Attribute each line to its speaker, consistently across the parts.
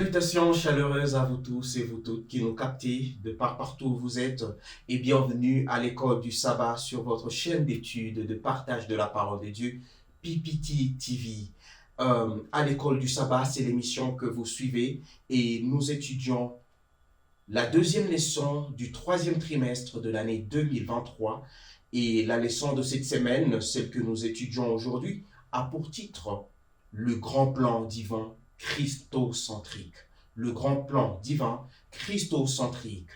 Speaker 1: Salutations chaleureuses à vous tous et vous toutes qui nous captez de partout où vous êtes et bienvenue à l'école du sabbat sur votre chaîne d'études de partage de la parole de Dieu, PPT TV. À l'école du sabbat, c'est l'émission que vous suivez et nous étudions la deuxième leçon du troisième trimestre de l'année 2023 et la leçon de cette semaine, celle que nous étudions aujourd'hui, a pour titre « Le grand plan divin christocentrique ». Le grand plan divin christocentrique.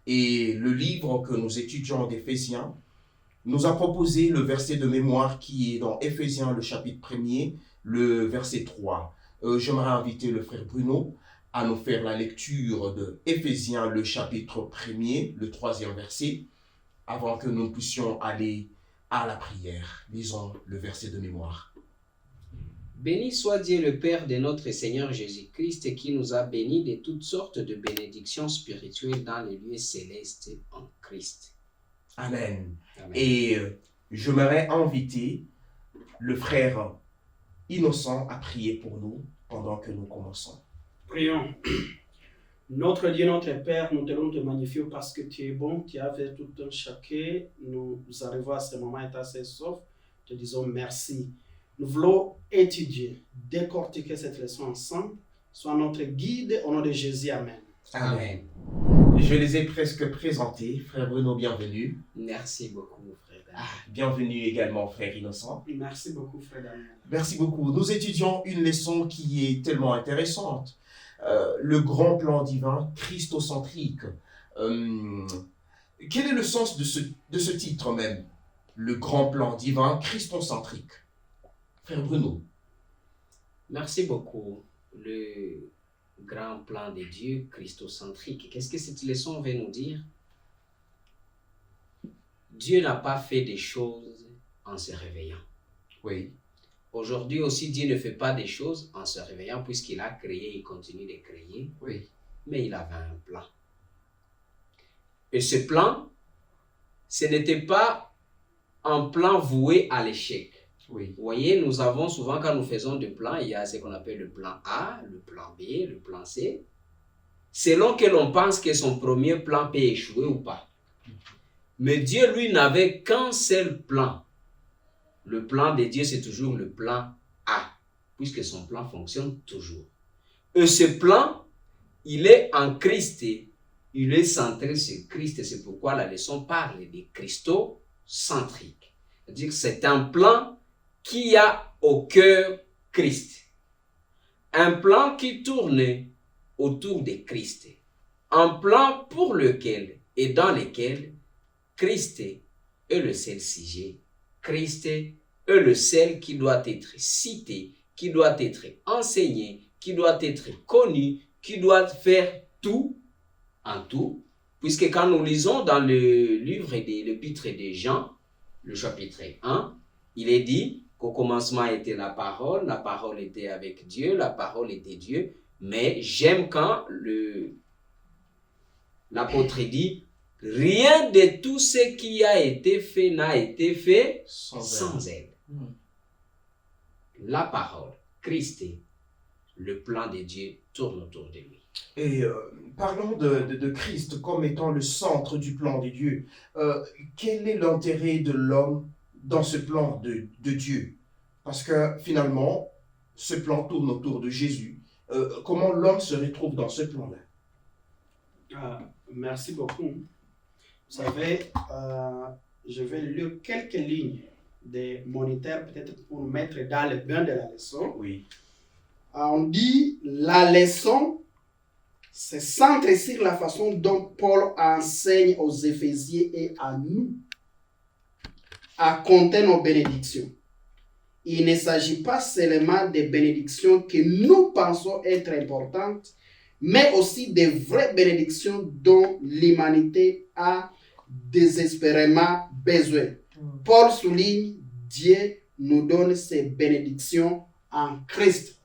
Speaker 1: Et le livre que nous étudions d'Éphésiens nous a proposé le verset de mémoire qui est dans Éphésiens, le chapitre 1er, le verset 3. J'aimerais inviter le frère Bruno à nous faire la lecture de Éphésiens, le chapitre 1er, le 3e verset, avant que nous puissions aller à la prière. Lisons le verset de mémoire.
Speaker 2: Béni soit Dieu le Père de notre Seigneur Jésus-Christ qui nous a bénis de toutes sortes de bénédictions spirituelles dans les lieux célestes en Christ.
Speaker 1: Amen.
Speaker 2: Amen.
Speaker 1: Et j'aimerais inviter le frère Innocent à prier pour nous pendant que nous commençons.
Speaker 3: Prions. Notre Dieu, notre Père, nous te magnifions parce que tu es bon, tu as fait tout un chacun. Nous arrivons à ce moment et assez sauf. Te disons merci. Nous voulons étudier, décortiquer cette leçon ensemble. Sois notre guide au nom de Jésus. Amen.
Speaker 2: Amen.
Speaker 1: Je les ai presque présentés. Frère Bruno, bienvenue.
Speaker 2: Merci beaucoup, frère Daniel.
Speaker 1: Bienvenue également, frère Innocent.
Speaker 3: Merci beaucoup, frère Daniel.
Speaker 1: Merci beaucoup. Nous étudions une leçon qui est tellement intéressante. Le grand plan divin christocentrique. Quel est le sens de ce titre même? Le grand plan divin christocentrique. Frère Bruno.
Speaker 2: Merci beaucoup. Le grand plan de Dieu christocentrique. Qu'est-ce que cette leçon veut nous dire? Dieu n'a pas fait des choses en se réveillant.
Speaker 1: Oui.
Speaker 2: Aujourd'hui aussi, Dieu ne fait pas des choses en se réveillant puisqu'il a créé et continue de créer.
Speaker 1: Oui.
Speaker 2: Mais il avait un plan. Et ce plan, ce n'était pas un plan voué à l'échec.
Speaker 1: Oui.
Speaker 2: Vous voyez, nous avons souvent, quand nous faisons des plans, il y a ce qu'on appelle le plan A, le plan B, le plan C. Selon que l'on pense que son premier plan peut échouer ou pas. Mais Dieu, lui, n'avait qu'un seul plan. Le plan de Dieu, c'est toujours le plan A, puisque son plan fonctionne toujours. Et ce plan, il est en Christ, il est centré sur Christ. C'est pourquoi la leçon parle de christocentrique. C'est-à-dire que c'est un plan qui a au cœur Christ. Un plan qui tourne autour de Christ. Un plan pour lequel et dans lequel Christ est le seul sujet. Christ est le seul qui doit être cité, qui doit être enseigné, qui doit être connu, qui doit faire tout en tout. Puisque quand nous lisons dans le livre de l'épître de Jean, le chapitre 1, il est dit qu'au commencement était la parole était avec Dieu, la parole était Dieu. Mais j'aime quand l'apôtre dit « Rien de tout ce qui a été fait n'a été fait sans elle. » La parole, Christ, le plan de Dieu tourne autour de lui.
Speaker 1: Et parlons de Christ comme étant le centre du plan de Dieu. Quel est l'intérêt de l'homme dans ce plan de Dieu? Parce que finalement, ce plan tourne autour de Jésus. Comment l'homme se retrouve dans ce plan-là?
Speaker 3: Merci beaucoup. Vous savez, je vais lire quelques lignes des moniteurs, peut-être pour mettre dans le bain de la leçon.
Speaker 1: Oui.
Speaker 3: On dit, la leçon se centre sur la façon dont Paul enseigne aux Éphésiens et à nous à compter nos bénédictions. Il ne s'agit pas seulement des bénédictions que nous pensons être importantes, mais aussi des vraies bénédictions dont l'humanité a désespérément besoin. Paul souligne, Dieu nous donne ses bénédictions en Christ.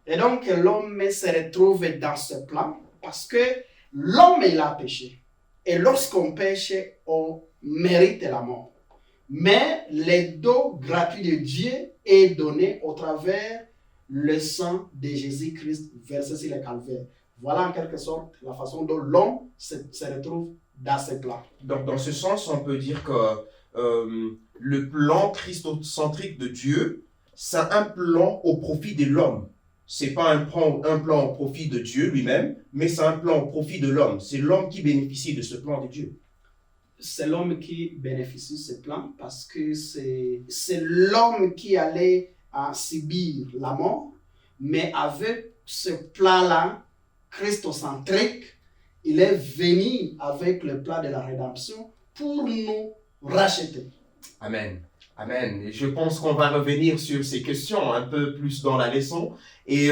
Speaker 3: Et donc l'homme se retrouve dans ce plan parce que l'homme il a péché. Et lorsqu'on pêche, on mérite la mort. Mais le don gratuit de Dieu est donné au travers le sang de Jésus-Christ versé sur le calvaire. Voilà en quelque sorte la façon dont l'homme se retrouve dans ce plan.
Speaker 1: Donc, dans ce sens, on peut dire que le plan christocentrique de Dieu, c'est un plan au profit de l'homme. Ce n'est pas un plan au profit de Dieu lui-même, mais c'est un plan au profit de l'homme. C'est l'homme qui bénéficie de ce plan de Dieu.
Speaker 3: C'est l'homme qui bénéficie de ce plan parce que c'est l'homme qui allait subir la mort, mais avec ce plan-là, christocentrique, il est venu avec le plan de la rédemption pour nous racheter.
Speaker 1: Amen. Amen. Et je pense qu'on va revenir sur ces questions un peu plus dans la leçon. Et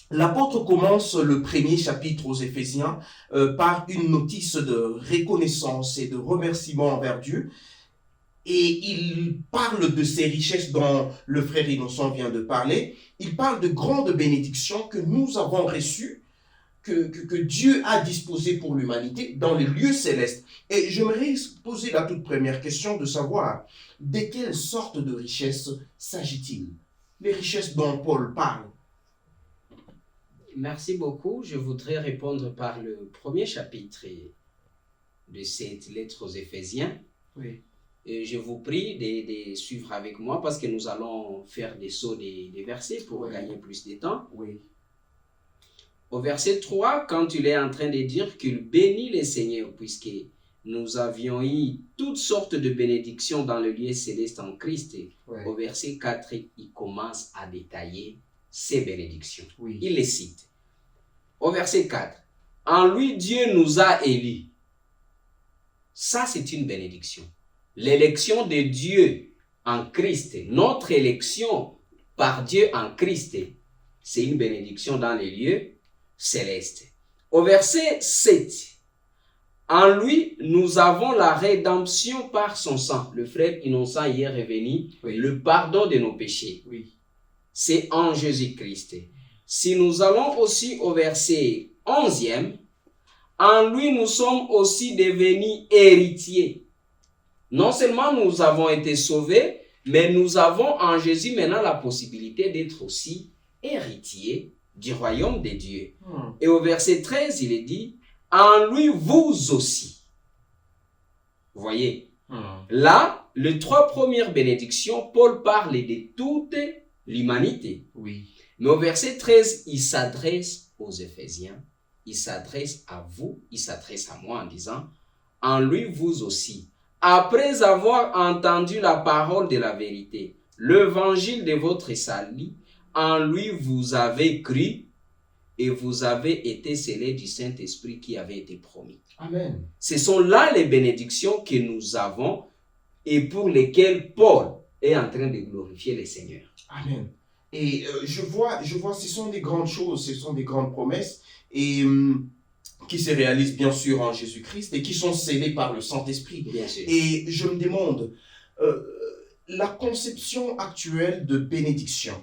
Speaker 1: l'apôtre commence le premier chapitre aux Éphésiens par une notice de reconnaissance et de remerciement envers Dieu. Et il parle de ces richesses dont le frère Innocent vient de parler. Il parle de grandes bénédictions que nous avons reçues, que Dieu a disposées pour l'humanité dans les lieux célestes. Et j'aimerais poser la toute première question de savoir de quelle sorte de richesses s'agit-il? Les richesses dont Paul parle.
Speaker 2: Merci beaucoup. Je voudrais répondre par le premier chapitre de cette lettre aux Éphésiens.
Speaker 1: Oui.
Speaker 2: Et je vous prie de suivre avec moi parce que nous allons faire des sauts des versets pour gagner plus de temps.
Speaker 1: Oui.
Speaker 2: Au verset 3, quand il est en train de dire qu'il bénit les Seigneurs puisque nous avions eu toutes sortes de bénédictions dans le lieu céleste en Christ.
Speaker 1: Ouais.
Speaker 2: Au verset 4, il commence à détailler ces bénédictions.
Speaker 1: Oui.
Speaker 2: Il les cite. Au verset 4, en lui Dieu nous a élus. Ça, c'est une bénédiction. L'élection de Dieu en Christ, notre élection par Dieu en Christ, c'est une bénédiction dans les lieux célestes. Au verset 7, en lui, nous avons la rédemption par son sang. Le frère Innocent hier est revenu, le pardon de nos péchés.
Speaker 1: Oui.
Speaker 2: C'est en Jésus-Christ. Si nous allons aussi au verset 11e, en lui nous sommes aussi devenus héritiers. Non seulement nous avons été sauvés, mais nous avons en Jésus maintenant la possibilité d'être aussi héritiers du royaume de Dieu. Et au verset 13, il est dit, en lui vous aussi. Vous voyez, là, les trois premières bénédictions, Paul parle de toute l'humanité.
Speaker 1: Oui.
Speaker 2: Mais au verset 13, il s'adresse aux Éphésiens, il s'adresse à vous, il s'adresse à moi en disant, en lui vous aussi. Après avoir entendu la parole de la vérité, l'évangile de votre salut, en lui vous avez cru et vous avez été scellés du Saint-Esprit qui avait été promis.
Speaker 1: Amen.
Speaker 2: Ce sont là les bénédictions que nous avons et pour lesquelles Paul est en train de glorifier le Seigneur.
Speaker 1: Amen. Et je vois, ce sont des grandes choses, ce sont des grandes promesses et qui se réalisent bien sûr en Jésus-Christ et qui sont scellées par le Saint-Esprit.
Speaker 2: Bien sûr.
Speaker 1: Et je me demande, la conception actuelle de bénédiction.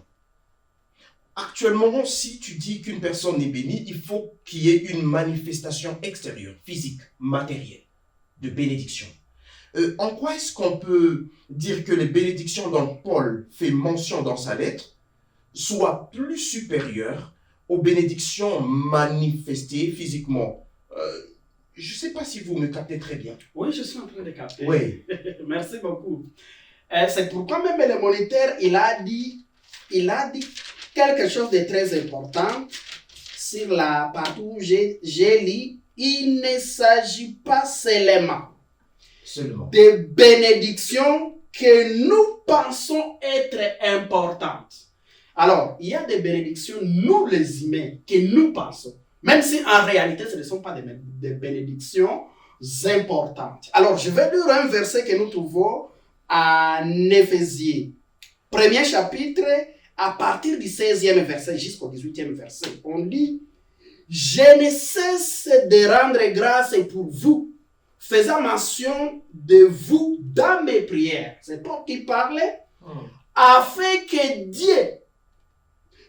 Speaker 1: Actuellement, si tu dis qu'une personne est bénie, il faut qu'il y ait une manifestation extérieure, physique, matérielle, de bénédiction. En quoi est-ce qu'on peut dire que les bénédictions dont Paul fait mention dans sa lettre soient plus supérieures aux bénédictions manifestées physiquement? Je ne sais pas si vous me captez très bien.
Speaker 3: Oui, je suis en train de capter.
Speaker 1: Oui.
Speaker 3: Merci beaucoup. C'est pourquoi même le moniteur, il a dit quelque chose de très important sur la partie où j'ai lu. Il ne s'agit pas seulement des bénédictions que nous pensons être importantes. Alors, il y a des bénédictions, nous les humains, que nous pensons, même si en réalité ce ne sont pas des bénédictions importantes. Alors, je vais lire un verset que nous trouvons en Éphésiens, premier chapitre, à partir du 16e verset jusqu'au 18e verset. On dit, je ne cesse de rendre grâce pour vous, faisant mention de vous dans mes prières. C'est Paul qui parlait, afin que Dieu,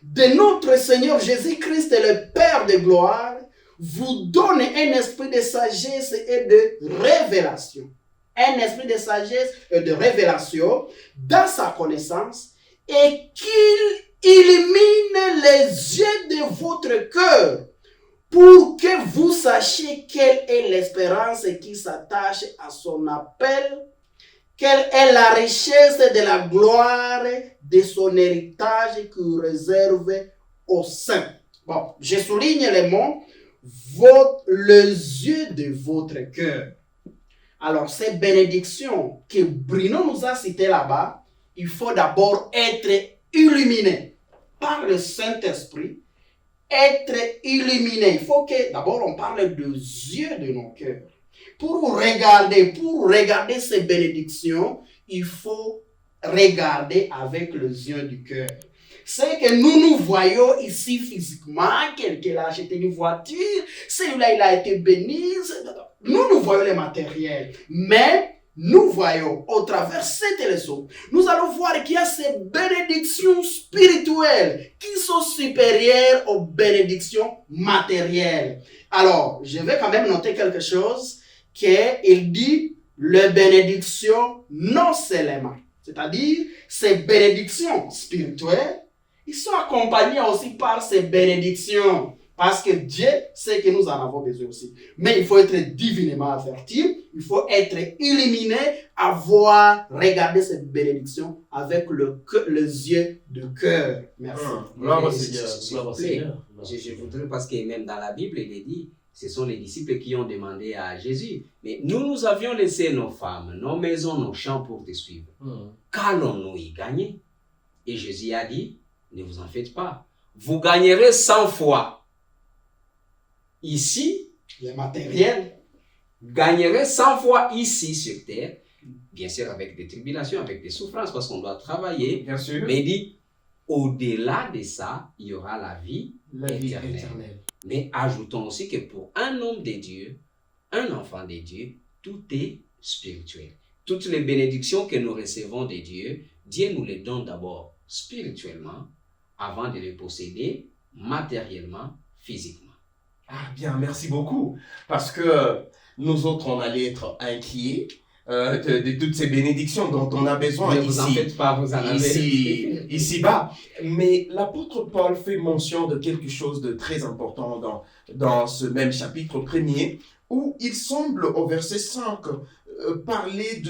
Speaker 3: de notre Seigneur Jésus-Christ, le Père de gloire, vous donne un esprit de sagesse et de révélation. Un esprit de sagesse et de révélation dans sa connaissance et qu'il illumine les yeux de votre cœur pour que vous sachiez quelle est l'espérance qui s'attache à son appel, quelle est la richesse de la gloire de son héritage qu'il réserve aux saints. Bon, je souligne les mots, les yeux de votre cœur. Alors, ces bénédictions que Bruno nous a citées là-bas, il faut d'abord être illuminé par le Saint-Esprit. Être illuminé. Il faut que d'abord on parle des yeux de nos cœurs. Pour regarder ces bénédictions, il faut regarder avec les yeux du cœur. C'est que nous voyons ici physiquement, quelqu'un a acheté une voiture, celui-là il a été béni. Nous voyons les matériels, mais nous voyons au travers cette leçon, nous allons voir qu'il y a ces bénédictions spirituelles qui sont supérieures aux bénédictions matérielles. Alors, je vais quand même noter quelque chose, qu'il dit les bénédictions non seulement, c'est-à-dire ces bénédictions spirituelles, ils sont accompagnés aussi par ces bénédictions. Parce que Dieu sait que nous en avons besoin aussi. Mais il faut être divinement averti, il faut être illuminé, regarder cette bénédiction avec les yeux de cœur. Merci.
Speaker 2: Je voudrais, parce que même dans la Bible, il est dit, ce sont les disciples qui ont demandé à Jésus. Mais nous avions laissé nos femmes, nos maisons, nos champs pour te suivre. Qu'allons-nous y gagner? Et Jésus a dit, ne vous en faites pas. Vous gagnerez 100 fois. Ici,
Speaker 3: les matériels
Speaker 2: gagnerait 100 fois ici sur terre, bien sûr avec des tribulations, avec des souffrances, parce qu'on doit travailler.
Speaker 1: Bien sûr.
Speaker 2: Mais il dit, au-delà de ça, il y aura la vie éternelle. Mais ajoutons aussi que pour un homme de Dieu, un enfant de Dieu, tout est spirituel. Toutes les bénédictions que nous recevons de Dieu, Dieu nous les donne d'abord spirituellement, avant de les posséder matériellement, physiquement.
Speaker 1: Ah bien, merci beaucoup. Parce que nous autres, on allait être inquiets de toutes ces bénédictions dont on a besoin
Speaker 2: ne vous en faites pas, vous en avez
Speaker 1: ici-bas. Mais l'apôtre Paul fait mention de quelque chose de très important dans ce même chapitre premier, où il semble, au verset 5, parler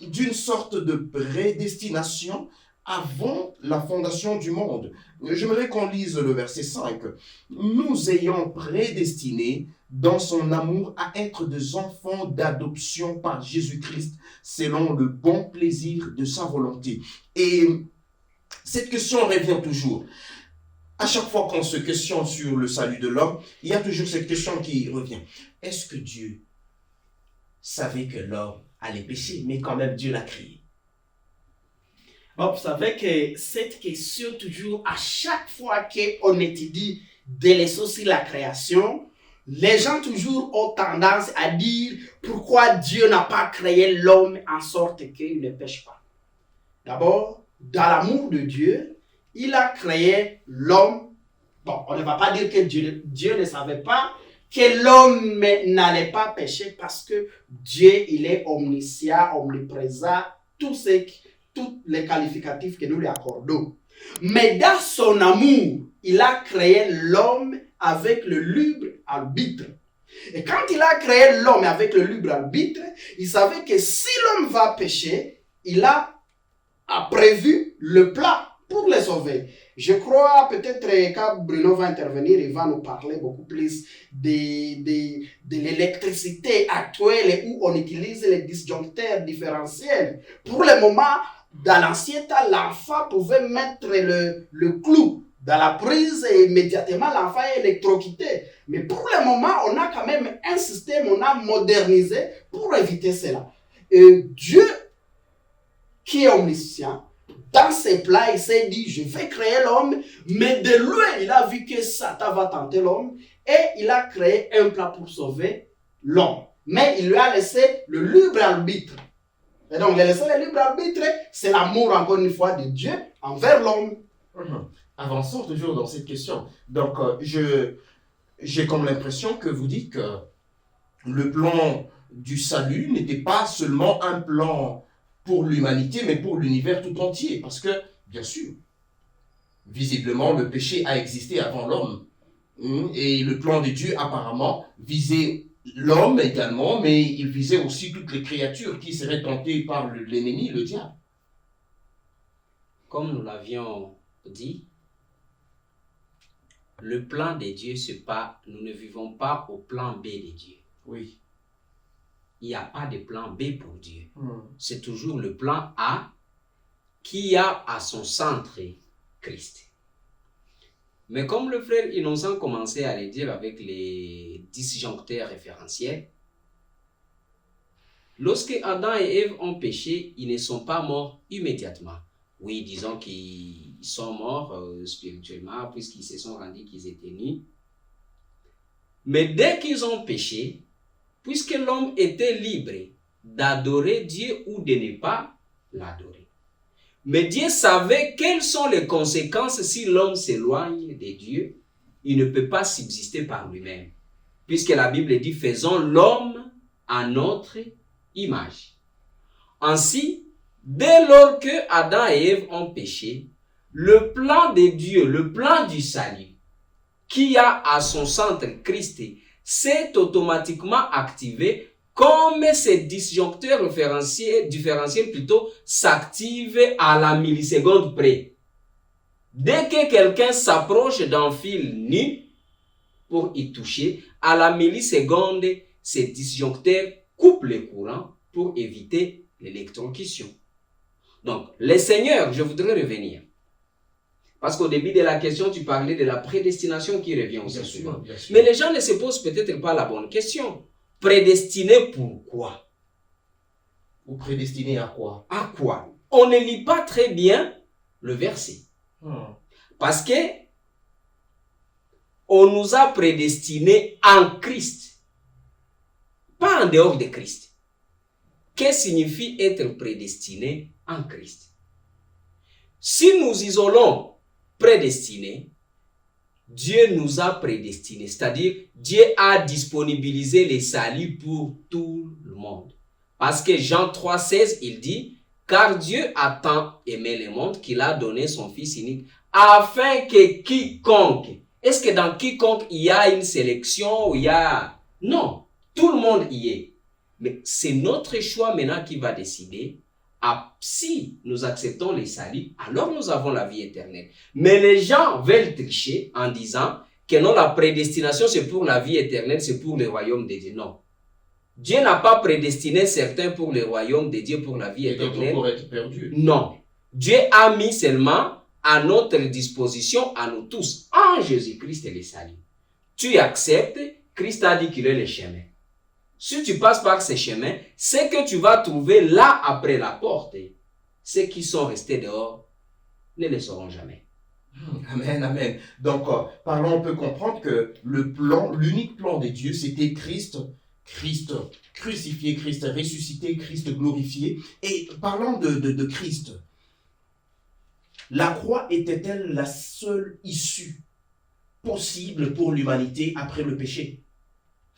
Speaker 1: d'une sorte de prédestination avant la fondation du monde. J'aimerais qu'on lise le verset 5. Nous ayons prédestinés dans son amour à être des enfants d'adoption par Jésus-Christ selon le bon plaisir de sa volonté. Et cette question revient toujours. À chaque fois qu'on se questionne sur le salut de l'homme, il y a toujours cette question qui revient. Est-ce que Dieu savait que l'homme allait pécher, mais quand même Dieu l'a créé?
Speaker 3: Bon, vous savez que cette question, toujours, à chaque fois qu'on étudie des leçons sur la création, les gens toujours ont tendance à dire pourquoi Dieu n'a pas créé l'homme en sorte qu'il ne pêche pas. D'abord, dans l'amour de Dieu, il a créé l'homme. Bon, on ne va pas dire que Dieu ne savait pas que l'homme n'allait pas pécher parce que Dieu, il est omniscient, omniprésent, tous les qualificatifs que nous lui accordons. Mais dans son amour, il a créé l'homme avec le libre arbitre. Et quand il a créé l'homme avec le libre arbitre, il savait que si l'homme va pécher, il a prévu le plan pour les sauver. Je crois peut-être quand Bruno va intervenir, il va nous parler beaucoup plus de l'électricité actuelle où on utilise les disjoncteurs différentiels. Pour le moment, dans l'ancien temps, l'enfant pouvait mettre le clou dans la prise et immédiatement l'enfant est électrocuté. Mais pour le moment, on a quand même un système, on a modernisé pour éviter cela. Et Dieu, qui est omniscient, dans ses plans, il s'est dit, je vais créer l'homme, mais de loin, il a vu que Satan va tenter l'homme et il a créé un plan pour sauver l'homme. Mais il lui a laissé le libre arbitre. Et donc, laisser le libre arbitre, c'est l'amour, encore une fois, de Dieu envers l'homme.
Speaker 1: Avançons toujours dans cette question. Donc, j'ai comme l'impression que vous dites que le plan du salut n'était pas seulement un plan pour l'humanité, mais pour l'univers tout entier. Parce que Bien sûr. Visiblement, le péché a existé avant l'homme. Et le plan de Dieu, apparemment, visait l'homme également, mais il visait aussi toutes les créatures qui seraient tentées par l'ennemi, le diable.
Speaker 2: Comme nous l'avions dit, le plan de Dieu, c'est pas, nous ne vivons pas au plan B de Dieu.
Speaker 1: Oui.
Speaker 2: Il n'y a pas de plan B pour Dieu. C'est toujours le plan A qui a à son centre Christ. Mais comme le frère Innocent commençait à le dire avec les disjoncteurs référentiels, lorsque Adam et Ève ont péché, ils ne sont pas morts immédiatement. Oui, disons qu'ils sont morts spirituellement puisqu'ils se sont rendus qu'ils étaient nus. Mais dès qu'ils ont péché, puisque l'homme était libre d'adorer Dieu ou de ne pas l'adorer. Mais Dieu savait quelles sont les conséquences si l'homme s'éloigne de Dieu. Il ne peut pas subsister par lui-même. Puisque la Bible dit, faisons l'homme à notre image. Ainsi, dès lors que Adam et Ève ont péché, le plan de Dieu, le plan du salut, qui a à son centre Christ, s'est automatiquement activé comme ces disjoncteurs différentiels plutôt s'activent à la milliseconde près. Dès que quelqu'un s'approche d'un fil nu pour y toucher, à la milliseconde, ces disjoncteurs coupent le courant pour éviter l'électrocution. Donc, les seigneurs, je voudrais revenir. Parce qu'au début de la question, tu parlais de la prédestination qui revient aussi souvent. Mais les gens ne se posent peut-être pas la bonne question. Prédestiné pourquoi?
Speaker 1: Ou prédestiné à quoi?
Speaker 2: À quoi? On ne lit pas très bien le verset. Parce que on nous a prédestinés en Christ. Pas en dehors de Christ. Qu'est-ce que signifie être prédestiné en Christ? Si nous isolons prédestiné, Dieu nous a prédestinés, c'est-à-dire Dieu a disponibilisé les saluts pour tout le monde. Parce que Jean 3,16, il dit, car Dieu a tant aimé le monde qu'il a donné son Fils unique, afin que quiconque, est-ce que dans quiconque il y a une sélection ou il y a... Non, tout le monde y est. Mais c'est notre choix maintenant qui va décider. Si nous acceptons les saluts, alors nous avons la vie éternelle. Mais les gens veulent tricher en disant que non, la prédestination c'est pour la vie éternelle, c'est pour le royaume de Dieu. Non. Dieu n'a pas prédestiné certains pour le royaume de Dieu, pour la vie éternelle.
Speaker 1: Pour être perdu.
Speaker 2: Non. Dieu a mis seulement à notre disposition, à nous tous, en Jésus-Christ les saluts. Tu acceptes, Christ a dit qu'il est le chemin. Si tu passes par ces chemins, ce que tu vas trouver là après la porte, ceux qui sont restés dehors ne le sauront jamais.
Speaker 1: Amen, amen. Donc, par là, on peut comprendre que l'unique plan de Dieu, c'était Christ crucifié, Christ ressuscité, Christ glorifié. Et parlant de Christ, la croix était-elle la seule issue possible pour l'humanité après le péché?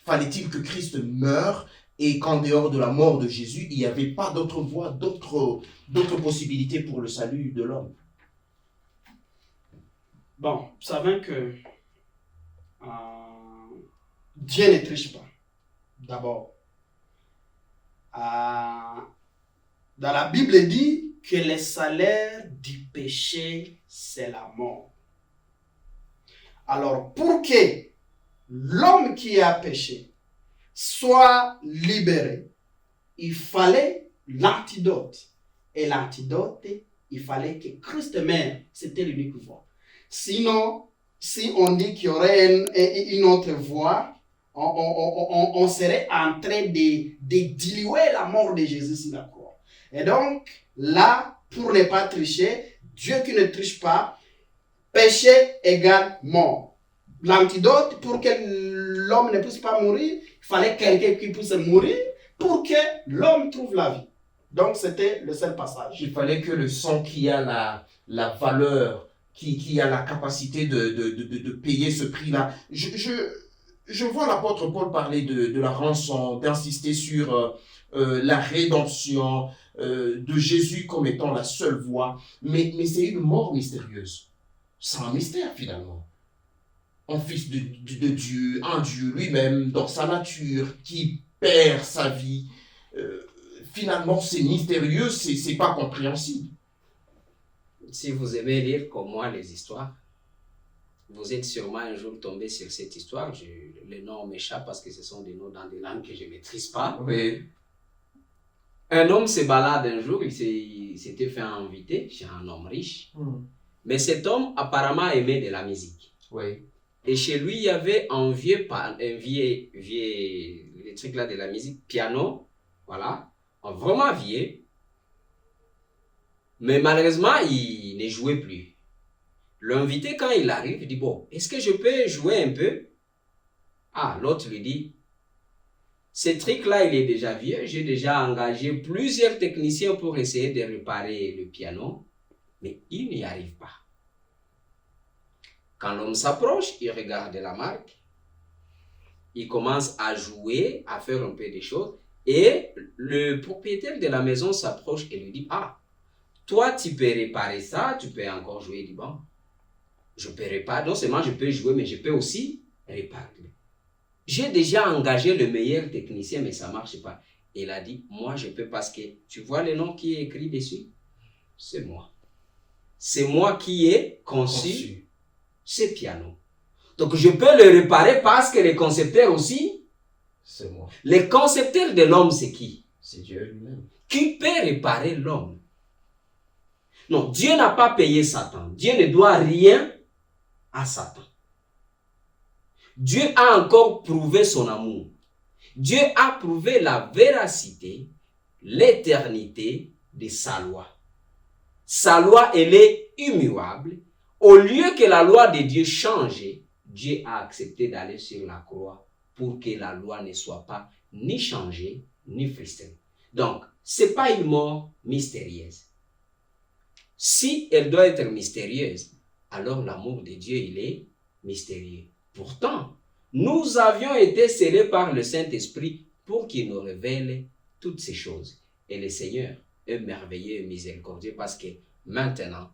Speaker 1: Fallait-il que Christ meure et qu'en dehors de la mort de Jésus, il n'y avait pas d'autre voie, d'autres possibilités pour le salut de l'homme?
Speaker 3: Bon, vous savez que Dieu ne triche pas. D'abord, dans la Bible dit que le salaire du péché, c'est la mort. Alors, pour que l'homme qui a péché soit libéré, il fallait l'antidote. Et l'antidote, il fallait que Christ meure. C'était l'unique voie. Sinon, si on dit qu'il y aurait une autre voie, on serait en train de diluer la mort de Jésus sur la croix. Et donc, là, pour ne pas tricher, Dieu qui ne triche pas, péché égale mort. L'antidote, pour que l'homme ne puisse pas mourir, il fallait quelqu'un qui puisse mourir pour que l'homme trouve la vie. Donc, c'était le seul passage.
Speaker 1: Il fallait que le sang qui a la valeur, qui a la capacité de payer ce prix-là. je vois l'apôtre Paul parler de la rançon, d'insister sur la rédemption de Jésus comme étant la seule voie, mais c'est une mort mystérieuse. C'est un mystère finalement. Un fils de Dieu, un Dieu lui-même, dans sa nature, qui perd sa vie. Finalement, c'est mystérieux, c'est pas compréhensible.
Speaker 2: Si vous aimez lire comme moi les histoires, vous êtes sûrement un jour tombé sur cette histoire. Les noms m'échappent parce que ce sont des noms dans des langues que je ne maîtrise pas.
Speaker 1: Oui.
Speaker 2: Un homme se balade un jour, il s'était fait inviter chez un homme riche. Mais cet homme apparemment aimait de la musique.
Speaker 1: Oui.
Speaker 2: Et chez lui, il y avait un vieux les trucs là de la musique, piano, voilà, un vraiment vieux. Mais malheureusement, il ne jouait plus. L'invité, quand il arrive, il dit, bon, est-ce que je peux jouer un peu? Ah, l'autre lui dit, ce truc-là, il est déjà vieux. J'ai déjà engagé plusieurs techniciens pour essayer de réparer le piano, mais il n'y arrive pas. Quand l'homme s'approche, il regarde la marque, il commence à jouer, à faire un peu des choses, et le propriétaire de la maison s'approche et lui dit, ah, toi, tu peux réparer ça, tu peux encore jouer. Il dit, bon, je peux réparer, non seulement je peux jouer, mais je peux aussi réparer. J'ai déjà engagé le meilleur technicien, mais ça ne marche pas. Il a dit, moi, je peux parce que, tu vois le nom qui est écrit dessus? C'est moi. C'est moi qui ai conçu ce piano. Donc, je peux le réparer parce que le concepteur aussi,
Speaker 1: c'est moi.
Speaker 2: Le concepteur de l'homme, c'est qui?
Speaker 1: C'est Dieu lui-même.
Speaker 2: Qui peut réparer l'homme? Non, Dieu n'a pas payé Satan. Dieu ne doit rien à Satan. Dieu a encore prouvé son amour. Dieu a prouvé la véracité, l'éternité de sa loi. Sa loi, elle est immuable. Au lieu que la loi de Dieu change, Dieu a accepté d'aller sur la croix pour que la loi ne soit pas ni changée, ni frustrée. Donc, ce n'est pas une mort mystérieuse. Si elle doit être mystérieuse, alors l'amour de Dieu, il est mystérieux. Pourtant, nous avions été scellés par le Saint-Esprit pour qu'il nous révèle toutes ces choses. Et le Seigneur est merveilleux et miséricordieux parce que maintenant,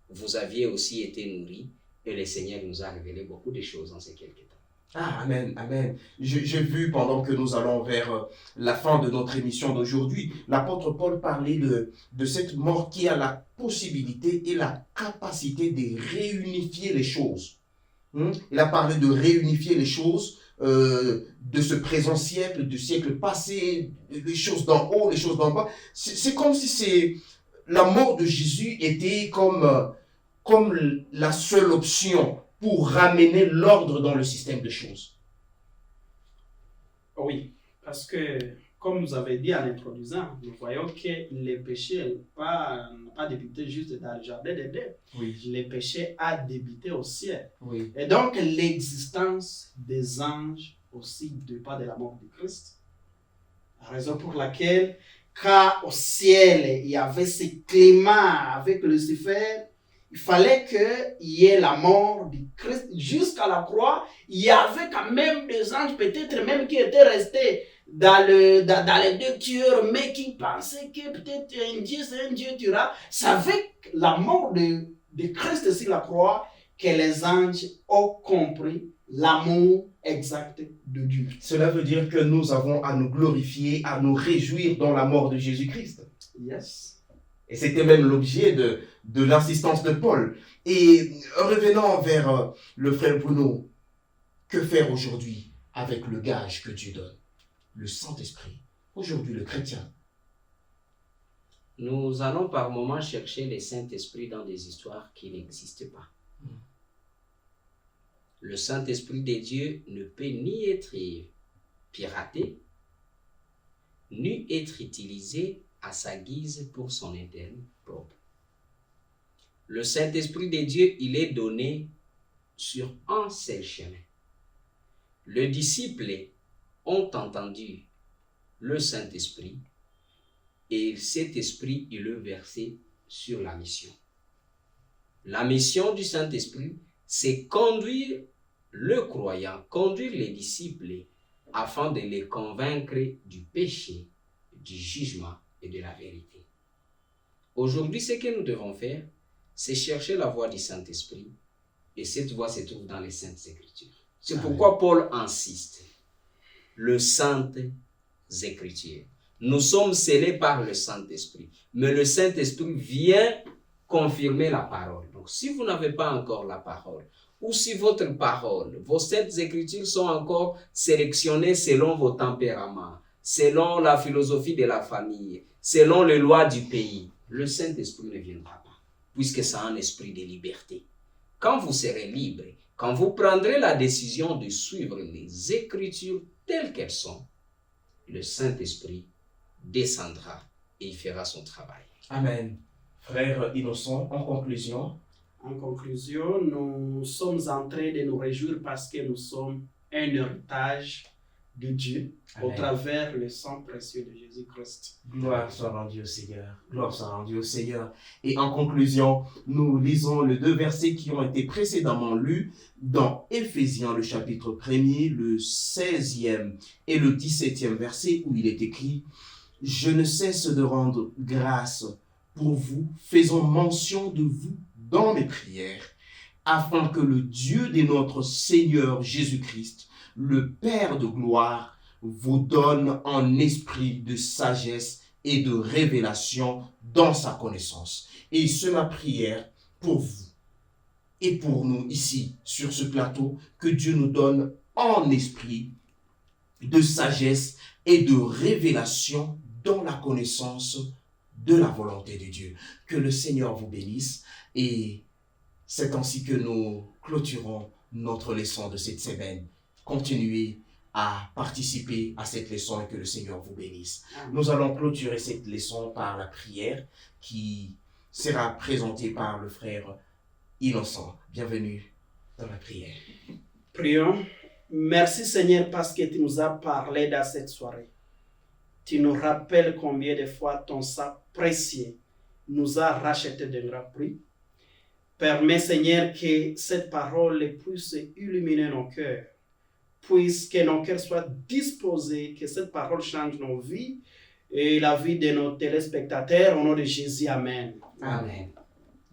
Speaker 2: vous aviez aussi été nourris et le Seigneur nous a révélé beaucoup de choses en ces quelques temps.
Speaker 1: Ah, amen, amen. J'ai vu pendant que nous allons vers la fin de notre émission d'aujourd'hui, l'apôtre Paul parlait de cette mort qui a la possibilité et la capacité de réunifier les choses. Il a parlé de réunifier les choses de ce présent siècle, du siècle passé, les choses d'en haut, les choses d'en bas. C'est comme si la mort de Jésus était comme la seule option pour ramener l'ordre dans le système de choses.
Speaker 3: Oui, parce que, comme vous avez dit en introduisant, nous voyons que le péché n'a pas débuté juste dans le jardin d'Éden.
Speaker 1: Oui.
Speaker 3: Le péché a débuté au ciel.
Speaker 1: Oui.
Speaker 3: Et donc, l'existence des anges aussi dépend de la mort de Christ. La raison pour laquelle, quand au ciel, il y avait ce climat avec Lucifer, il fallait qu'il y ait la mort de Christ jusqu'à la croix. Il y avait quand même des anges, peut-être même qui étaient restés dans les deux tueurs, mais qui pensaient que peut-être un Dieu, c'est un Dieu tuera. C'est avec la mort de Christ sur la croix que les anges ont compris l'amour exact de Dieu.
Speaker 1: Cela veut dire que nous avons à nous glorifier, à nous réjouir dans la mort de Jésus-Christ.
Speaker 3: Yes.
Speaker 1: Et c'était même l'objet de l'insistance de Paul. Et revenons vers le frère Bruno. Que faire aujourd'hui avec le gage que Dieu donne? Le Saint-Esprit. Aujourd'hui, le chrétien.
Speaker 2: Nous allons par moments chercher le Saint-Esprit dans des histoires qui n'existent pas. Le Saint-Esprit de Dieu ne peut ni être piraté, ni être utilisé à sa guise pour son intérêt propre. Le Saint-Esprit de Dieu, il est donné sur un seul chemin. Les disciples ont entendu le Saint-Esprit et cet esprit, il est versé sur la mission. La mission du Saint-Esprit, c'est conduire le croyant conduire les disciples afin de les convaincre du péché, du jugement et de la vérité. Aujourd'hui, ce que nous devons faire, c'est chercher la voie du Saint-Esprit, et cette voie se trouve dans les Saintes Écritures. C'est
Speaker 1: Amen.
Speaker 2: pourquoi Paul insiste. Le Saintes Écritures. Nous sommes scellés par le Saint-Esprit, mais le Saint-Esprit vient confirmer la parole. Donc, si vous n'avez pas encore la parole, ou si votre parole, vos Saintes Écritures sont encore sélectionnées selon vos tempéraments, selon la philosophie de la famille, selon les lois du pays, le Saint-Esprit ne viendra pas, puisque c'est un esprit de liberté. Quand vous serez libre, quand vous prendrez la décision de suivre les Écritures telles qu'elles sont, le Saint-Esprit descendra et il fera son travail.
Speaker 1: Amen. Frère Innocent, en conclusion.
Speaker 3: En conclusion, nous sommes en train de nous réjouir parce que nous sommes un héritage de Dieu au
Speaker 1: Amen.
Speaker 3: travers le sang précieux de Jésus-Christ.
Speaker 1: Gloire soit rendue au Seigneur. Gloire soit rendue au Seigneur. Et en conclusion, nous lisons les 2 versets qui ont été précédemment lus dans Éphésiens, le chapitre 1er, le 16e et le 17e verset où il est écrit « Je ne cesse de rendre grâce pour vous, faisant mention de vous dans mes prières, afin que le Dieu de notre Seigneur Jésus-Christ, le Père de gloire, vous donne un esprit de sagesse et de révélation dans sa connaissance. » Et c'est ma prière pour vous et pour nous ici, sur ce plateau, que Dieu nous donne un esprit de sagesse et de révélation dans la connaissance de la volonté de Dieu. Que le Seigneur vous bénisse et c'est ainsi que nous clôturons notre leçon de cette semaine. Continuez à participer à cette leçon et que le Seigneur vous bénisse. Nous allons clôturer cette leçon par la prière qui sera présentée par le frère Innocent. Bienvenue dans la prière.
Speaker 3: Prions. Merci Seigneur parce que tu nous as parlé dans cette soirée. Tu nous rappelles combien de fois ton sang précieux nous a racheté d'un grand prix. Permets Seigneur que cette parole puisse illuminer nos cœurs, puisque nos cœurs soient disposés, que cette parole change nos vies et la vie de nos téléspectateurs. Au nom de Jésus, Amen.
Speaker 1: Amen.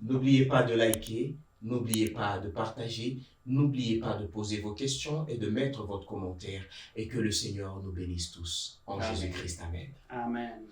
Speaker 1: N'oubliez pas de liker, n'oubliez pas de partager, n'oubliez pas de poser vos questions et de mettre votre commentaire et que le Seigneur nous bénisse tous. En
Speaker 3: Amen.
Speaker 1: Jésus-Christ, Amen.
Speaker 3: Amen.